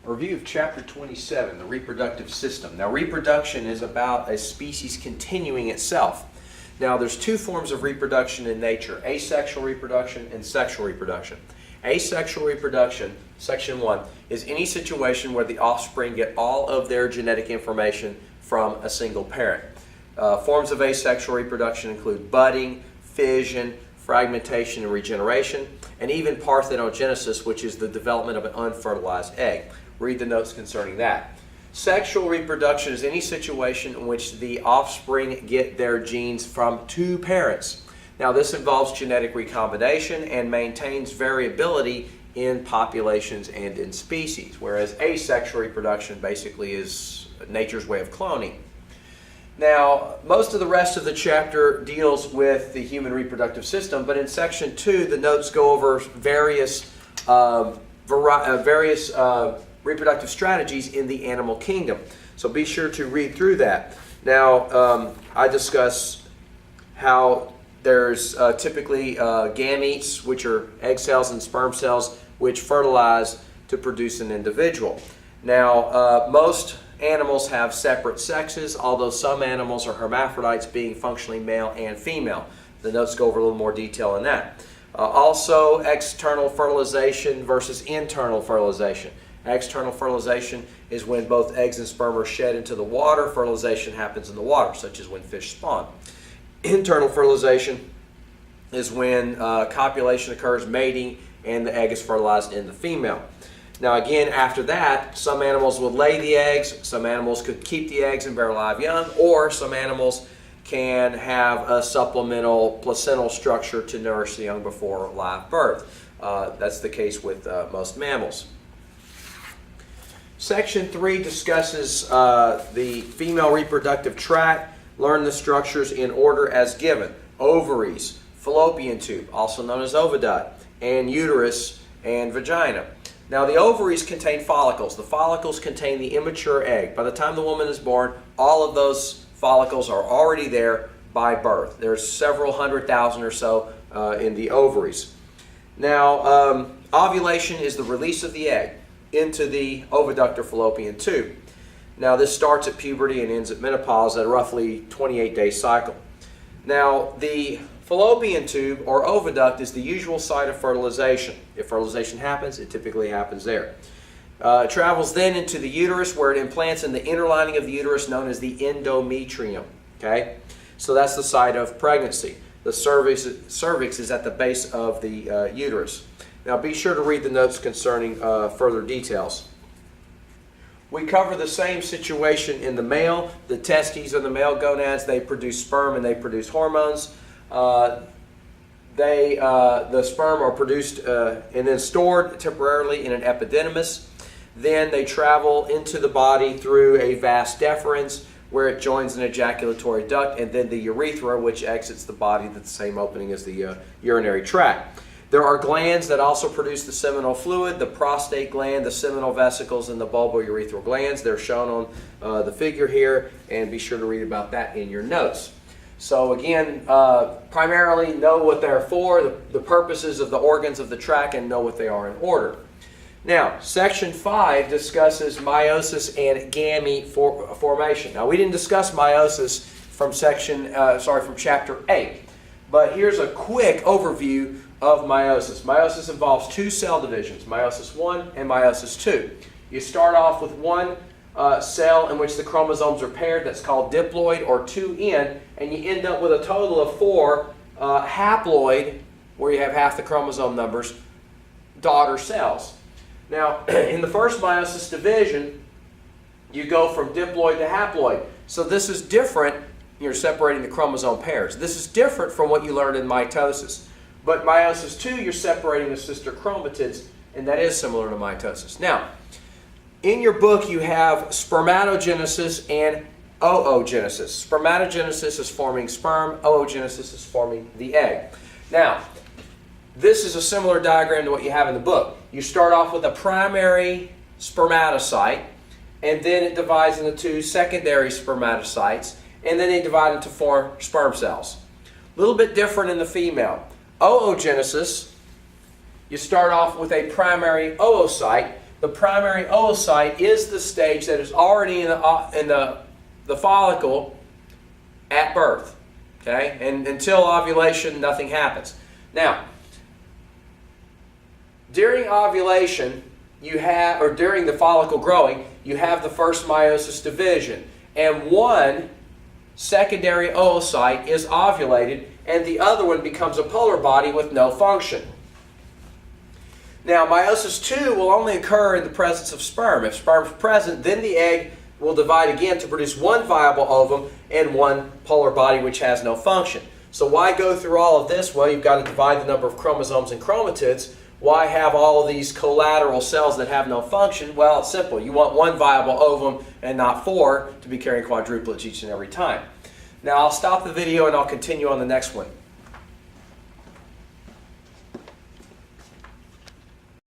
A review of Chapter 27, the reproductive system. Now, reproduction is about a species continuing itself. Now, there's two forms of reproduction in nature, asexual reproduction and sexual reproduction. Asexual reproduction, Section 1, is any situation where the offspring get all of their genetic information from a single parent. Forms of asexual reproduction include budding, fission, fragmentation and regeneration, and even parthenogenesis, which is the development of an unfertilized egg. Read the notes concerning that. Sexual reproduction is any situation in which the offspring get their genes from two parents. Now, this involves genetic recombination and maintains variability in populations and in species, whereas asexual reproduction basically is nature's way of cloning. Now, most of the rest of the chapter deals with the human reproductive system, but in Section 2, the notes go over various reproductive strategies in the animal kingdom. So be sure to read through that. Now, I discuss how there's typically gametes, which are egg cells and sperm cells, which fertilize to produce an individual. Now, most animals have separate sexes, although some animals are hermaphrodites, being functionally male and female. The notes go over a little more detail on that. Also, external fertilization versus internal fertilization. External fertilization is when both eggs and sperm are shed into the water. Fertilization happens in the water, such as when fish spawn. Internal fertilization is when copulation occurs, mating, and the egg is fertilized in the female. Now again, after that, some animals will lay the eggs, some animals could keep the eggs and bear live young, or some animals can have a supplemental placental structure to nourish the young before live birth. That's the case with most mammals. Section 3 discusses the female reproductive tract. Learn the structures in order as given. Ovaries, fallopian tube, also known as oviduct, and uterus and vagina. Now, the ovaries contain follicles. The follicles contain the immature egg. By the time the woman is born, all of those follicles are already there by birth. There's several 100,000 or so in the ovaries. Now, ovulation is the release of the egg into the oviduct or fallopian tube. Now, this starts at puberty and ends at menopause at a roughly 28-day cycle. Now, the fallopian tube or oviduct is the usual site of fertilization. If fertilization happens, it typically happens there. It travels then into the uterus, where it implants in the inner lining of the uterus known as the endometrium. Okay? So that's the site of pregnancy. The cervix is at the base of the uterus. Now be sure to read the notes concerning further details. We cover the same situation in the male. The testes or the male gonads, they produce sperm and they produce hormones. The sperm are produced and then stored temporarily in an epididymis. Then they travel into the body through a vas deferens, where it joins an ejaculatory duct, and then the urethra, which exits the body at the same opening as the urinary tract. There are glands that also produce the seminal fluid: the prostate gland, the seminal vesicles, and the bulbourethral glands. They're shown on the figure here, and be sure to read about that in your notes. So again, primarily know what they're for, the purposes of the organs of the tract, and know what they are in order. Now, Section 5 discusses meiosis and gamete formation. Now, we didn't discuss meiosis from Chapter 8, but here's a quick overview of meiosis. Meiosis involves two cell divisions, meiosis 1 and meiosis 2. You start off with one cell in which the chromosomes are paired, that's called diploid or 2N, and you end up with a total of 4 haploid, where you have half the chromosome numbers, daughter cells. Now, in the first meiosis division, you go from diploid to haploid. So this is different. You're separating the chromosome pairs. This is different from what you learned in mitosis. But meiosis 2, you're separating the sister chromatids, and that is similar to mitosis. Now, in your book, you have spermatogenesis and oogenesis. Spermatogenesis is forming sperm. Oogenesis is forming the egg. Now, this is a similar diagram to what you have in the book. You start off with a primary spermatocyte, and then it divides into 2 secondary spermatocytes, and then they divide into 4 sperm cells. A little bit different in the female. Oogenesis, you start off with a primary oocyte, the primary oocyte is the stage that is already in the follicle at birth. Okay? And until ovulation, nothing happens. Now, during ovulation, or during the follicle growing, you have the first meiosis division. And one secondary oocyte is ovulated, and the other one becomes a polar body with no function. Now, meiosis 2 will only occur in the presence of sperm. If sperm is present, then the egg will divide again to produce one viable ovum and one polar body which has no function. So why go through all of this? Well, you've got to divide the number of chromosomes and chromatids. Why have all of these collateral cells that have no function? Well, it's simple. You want one viable ovum and not 4 to be carrying quadruplets each and every time. Now, I'll stop the video and I'll continue on the next one.